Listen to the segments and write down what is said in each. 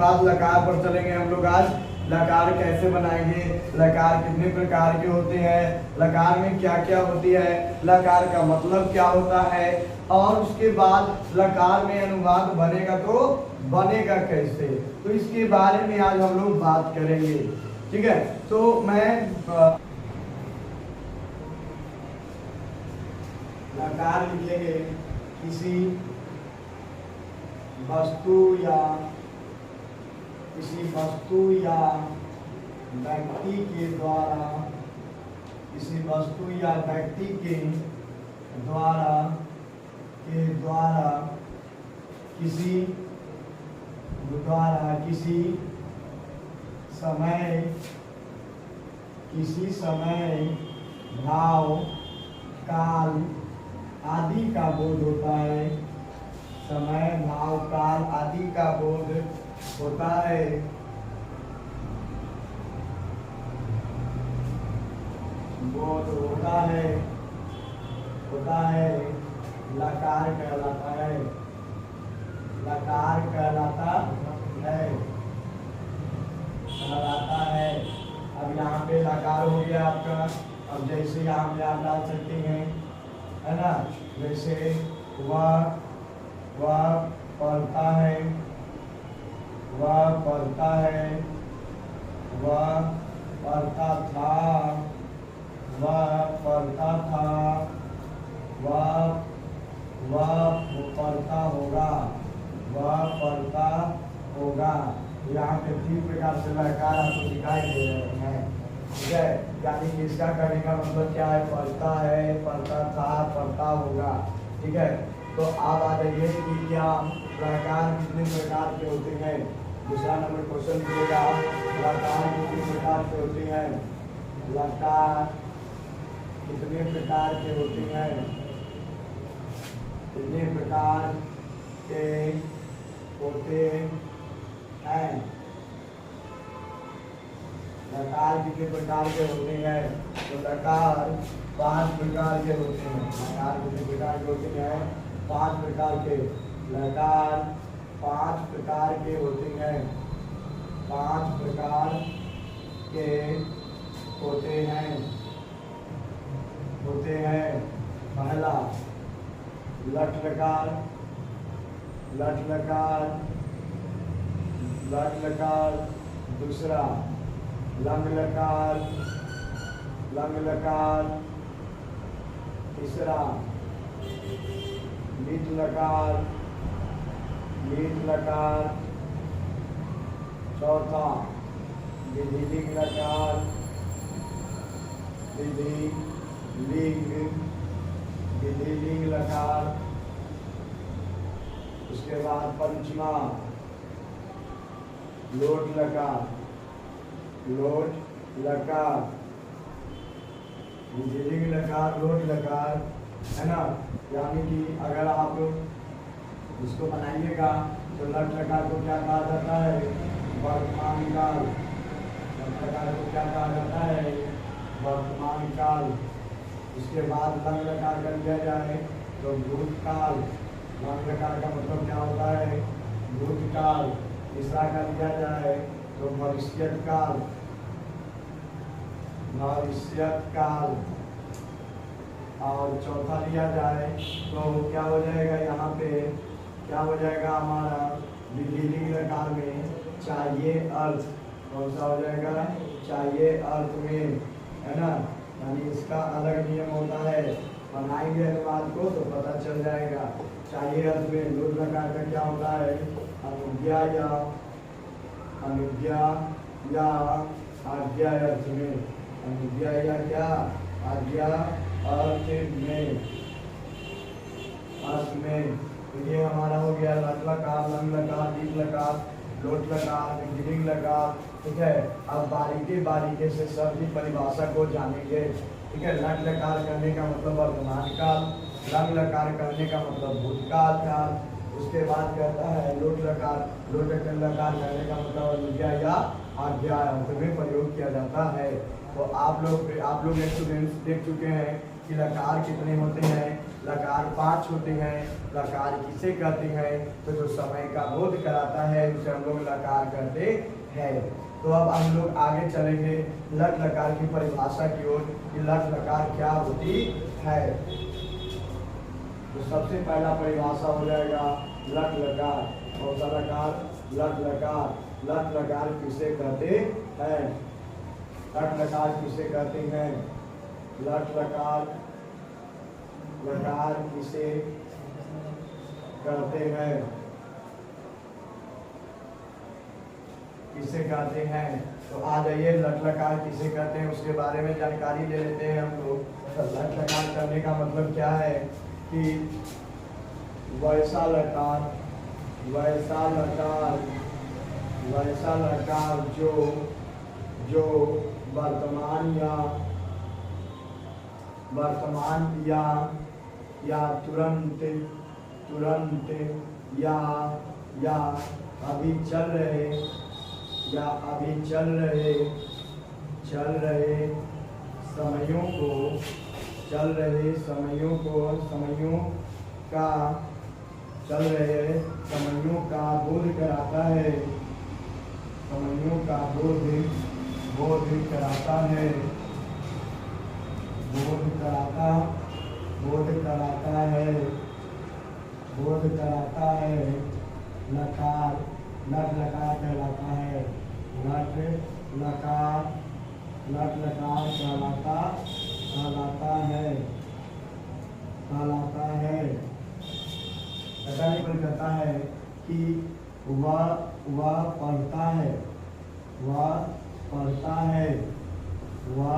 बाद लकार पर चलेंगे हम लोग आज। लकार कैसे बनाएंगे, लकार कितने प्रकार के होते हैं, लकार में क्या क्या होती है, लकार का मतलब क्या होता है, और उसके बाद लकार में अनुवाद बनेगा तो बनेगा कैसे, तो इसके बारे में आज हम लोग बात करेंगे। ठीक है, तो मैं लकार लिखेंगे किसी वस्तु या व्यक्ति के द्वारा, किसी वस्तु या व्यक्ति के द्वारा किसी समय भाव काल आदि का बोध होता है। समय भाव काल आदि का बोध होता है। बोध होता है लकार कहलाता है। लकार कहलाता है। अब यहाँ पे लकार हो गया आपका। अब जैसे यहाँ पे आप डाल सकते हैं, है ना, जैसे वह पढ़ता है, वह पढ़ता है, वह पढ़ता था, वह पढ़ता था, वह पढ़ता होगा, वह पढ़ता होगा। यहाँ पे 3 प्रकार से लकार आपको दिखाई दे रहे हैं। ठीक है, यानी कि इसका करने का मतलब क्या है, पढ़ता है, पढ़ता था, पढ़ता होगा। ठीक है, तो आप आ जाइए कि क्या लकार कितने प्रकार के होते हैं। दूसरा नंबर क्वेश्चन दिएगा, लकार कितने प्रकार के होते हैं, लकार कितने प्रकार के होते हैं, कितने प्रकार के होते हैं, लकार कितने प्रकार के होते हैं। तो लकार 5 प्रकार के होते हैं। लकार कितने प्रकार के होते हैं, 5 प्रकार के। लकार 5 प्रकार के होते हैं, 5 प्रकार के होते हैं। पहला लट लकार, दूसरा लंग लकार, तीसरा लीट लकार, चौथा विधिलिंग लकार, विधिलिंग लकार। उसके बाद पंचमा लोट लकार, विधिलिंग लकार, लोट लकार, है ना। यानी कि अगर आप इसको बनाइएगा तो लट लकार को क्या कहा जाता है, वर्तमान काल। लट लकार को क्या कहा जाता है, वर्तमान काल। उसके बाद लंग लकार कर दिया जाए तो भूतकाल। लंग लकार का मतलब क्या होता है, भूतकाल। तीसरा कर दिया जाए तो भविष्यत काल। और चौथा लिया जाए तो क्या हो जाएगा, यहाँ पे क्या हो जाएगा हमारा विधिलिंग लकार में चाहिए अर्थ। कौन सा हो जाएगा, चाहिए अर्थ में, है ना। यानी इसका अलग नियम होता है, बनाएंगे अनुवाद को तो पता चल जाएगा। चाहिए अर्थ में लोट लकार का क्या होता है, अनुज्ञा या आज्ञा अर्थ में। अनुज्ञा या क्या, आज्ञा अर्थ में। तो ये हमारा हो गया लट लकार, लंग लकार, लीट लकार, लोट लकार, विधिलिंग लकार। ठीक है, अब बारीकी से सभी परिभाषा को जानेंगे। ठीक है, लट लकार करने का मतलब वर्तमान काल, लंग लकार करने का मतलब भूतकाल काल। उसके बाद कहता है लोट लकार लकार करने का मतलब अनुज्ञा या आज्ञा अर्थ में प्रयोग किया जाता है। तो आप लोग स्टूडेंट्स देख चुके हैं कि लकार कितने होते हैं। लकार 5 होते हैं। लकार किसे कहते हैं, तो जो समय का बोध कराता है उसे हम लोग लकार कहते हैं। तो अब हम लोग आगे चलेंगे लट लकार की परिभाषा की ओर कि लट लकार क्या होती है। तो सबसे पहला परिभाषा हो जाएगा लट लकार। कौन सा लकार, लट लकार। लट लकार किसे कहते हैं, लट लकार किसे कहते हैं, लट लकार, लकार किसे कहते हैं, किसे कहते हैं। तो आ जाइए लट लकार किसे कहते हैं उसके बारे में जानकारी ले लेते हैं हम लोग। तो लट लकार करने का मतलब क्या है कि वैसा लकार, वैसा लकार, वैसा लकार जो वर्तमान या तुरंत या अभी चल रहे समयों का बोध कराता है, समयों का बोध कराता है, बोध कराता है। लकार, लट लकार कहलाता है, लट लकार कहलाता है। ऐसा नहीं कहता है कि वह पढ़ता है, वह खाता है, वह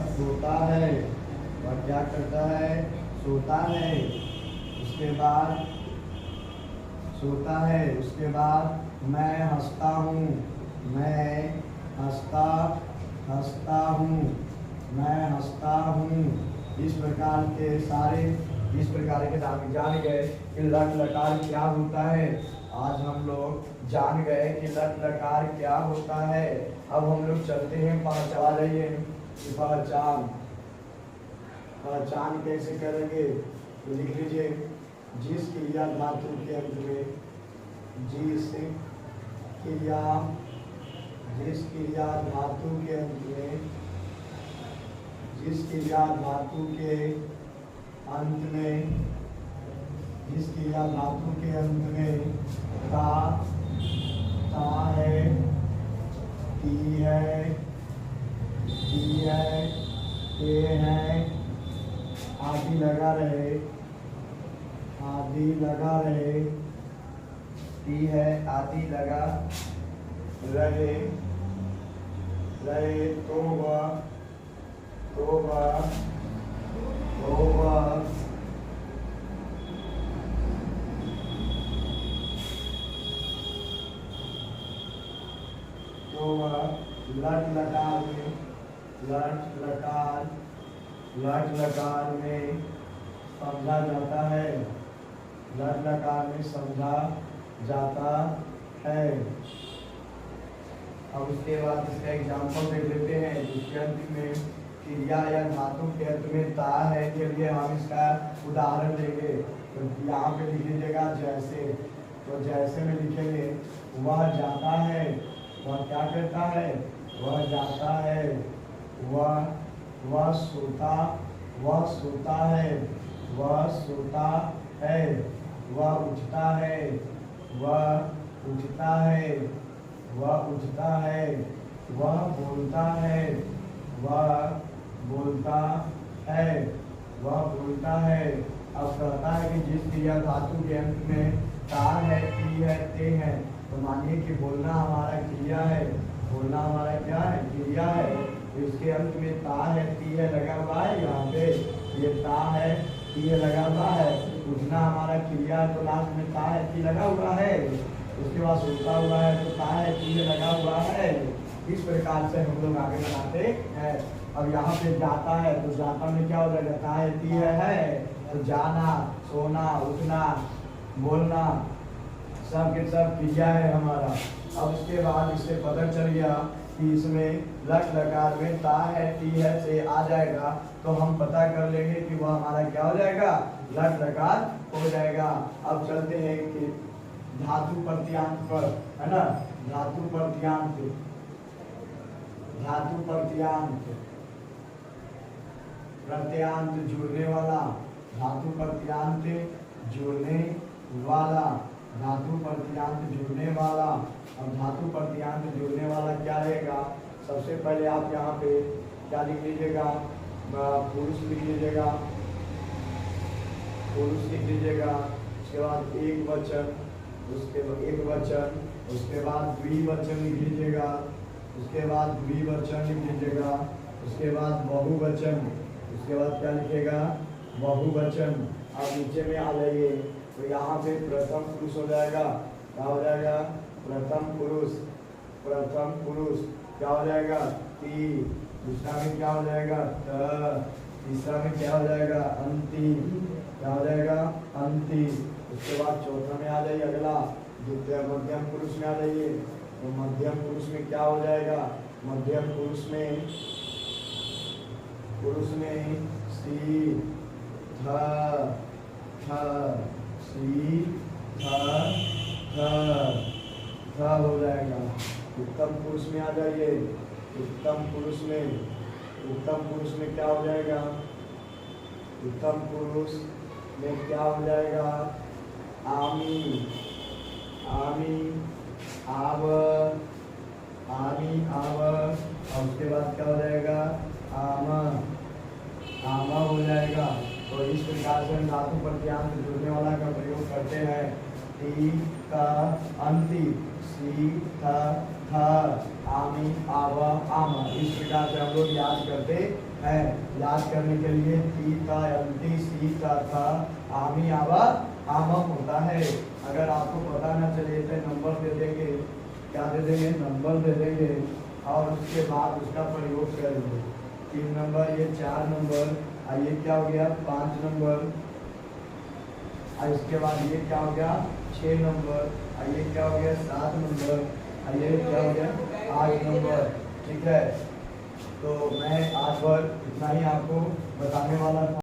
सोता है। वह क्या करता है, सोता है। उसके बाद सोता है, उसके बाद मैं हंसता हूँ, मैं हंसता हूँ। इस प्रकार के जान गए कि लट लकार क्या होता है। आज हम लोग जान गए कि लट लकार क्या होता है। अब हम लोग चलते हैं पहचान रही है कि पहचान कैसे करेंगे। तो लिख लीजिए जिस क्रिया धातु के अंत में, जिस क्रिया धातु के अंत में, जिस क्रिया धातु के अंत में ता है, ती है, ते है आदि लगा रहे, ती है आदि लगा रहे, तो वह लट लकार में समझा जाता है, लट लकार में समझा जाता है। अब उसके बाद इसका एग्जाम्पल देख लेते हैं। जिसके अंत में क्रिया या धातु के अंत में ता है के लिए हम इसका उदाहरण देंगे। तो यहाँ पे लिख लीजिएगा जैसे। तो जैसे में लिखेंगे वह जाता है, वह क्या करता है, वह जाता है। वह सोता है, वह सोता है। वह उठता है, वह उठता है। वह बोलता है, वह बोलता है। अब कहता है कि जिस क्रिया धातु के अंत में ता है, ती है, ते है। तो मानिए कि बोलना हमारा क्रिया है, बोलना हमारा क्या है, क्रिया है। तो इसके अंत में ता है, ती है लगा हुआ है। यहाँ पे ये ता है, ती है लगा हुआ है। उठना हमारा क्रिया है, तो लास्ट में ता है, ती लगा हुआ है। उसके बाद सोता हुआ है, तो ता है, ती है लगा हुआ है। इस प्रकार से हम लोग आगे बढ़ाते हैं। अब यहाँ पे जाता है, तो जाता में क्या हो जाएगा, ता है, ती है। जाना, सोना, उठना, बोलना, सब के सब क्रिया है हमारा। अब इसके बाद इससे पता चल गया कि इसमें लट लकार में ता है, टी है से आ जाएगा, तो हम पता कर लेंगे कि वह हमारा क्या हो जाएगा, लट लकार हो जाएगा। अब चलते हैं कि धातु प्रत्यांत पर, है ना, धातु प्रत्यांत, धातु प्रत्यांत, प्रत्यांत जुड़ने वाला, धातु प्रत्यांत जुड़ने वाला, धातु प्रत्यांत जुड़ने वाला। अब धातु प्रत्यांत जुड़ने वाला क्या रहेगा, सबसे पहले आप यहाँ पे क्या लिख लीजिएगा, पुरुष लिख लीजिएगा, पुरुष लिख लीजिएगा। उसके बाद एक वचन, उसके बाद एक वचन, उसके बाद द्विवचन लिख लीजिएगा, उसके बाद द्विवचन लिख लीजिएगा, उसके बाद बहुवचन, उसके बाद क्या लिखेगा, बहुवचन। अब नीचे में आ जाइए, तो यहाँ पे प्रथम पुरुष हो जाएगा, क्या हो जाएगा, प्रथम पुरुष, प्रथम पुरुष क्या हो जाएगा, ती, दूसरा में क्या हो जाएगा, त, तीसरा में क्या हो जाएगा, अंति, क्या हो जाएगा, अंति। उसके बाद चौथा में आ जाइए, अगला द्वितीय मध्यम पुरुष में आ जाइए, तो मध्यम पुरुष में क्या हो जाएगा, मध्यम पुरुष में सी, थ, सी, थ हो जाएगा। उत्तम पुरुष में आ जाइए, उत्तम पुरुष में क्या हो जाएगा, उत्तम पुरुष में क्या हो जाएगा, आमी, आमी, आव, आमी, आव, और उसके बाद क्या हो जाएगा, आमा, आमा हो जाएगा। तो इस प्रकार से हम धातु प्रत्यांत जुड़ने वाला का प्रयोग करते हैं। टी, का, अंति, सी, थ, आमी, आव, आमा, इस प्रकार से हम लोग याद करते हैं। याद करने के लिए टी, ता, अंति, सी, थ, आमी, आव, आमा होता है। अगर आपको पता न चले तो नंबर दे देंगे, क्या दे देंगे, नंबर दे देंगे, और उसके बाद उसका प्रयोग करेंगे। 3 नंबर, ये 4 नंबर, और ये क्या हो गया, 5 नंबर, और इसके बाद ये क्या हो गया, 6 नंबर, और ये क्या हो गया, 7 नंबर, और ये क्या हो गया, 8 नंबर। ठीक है, तो मैं आज भर इतना ही आपको बताने वाला था।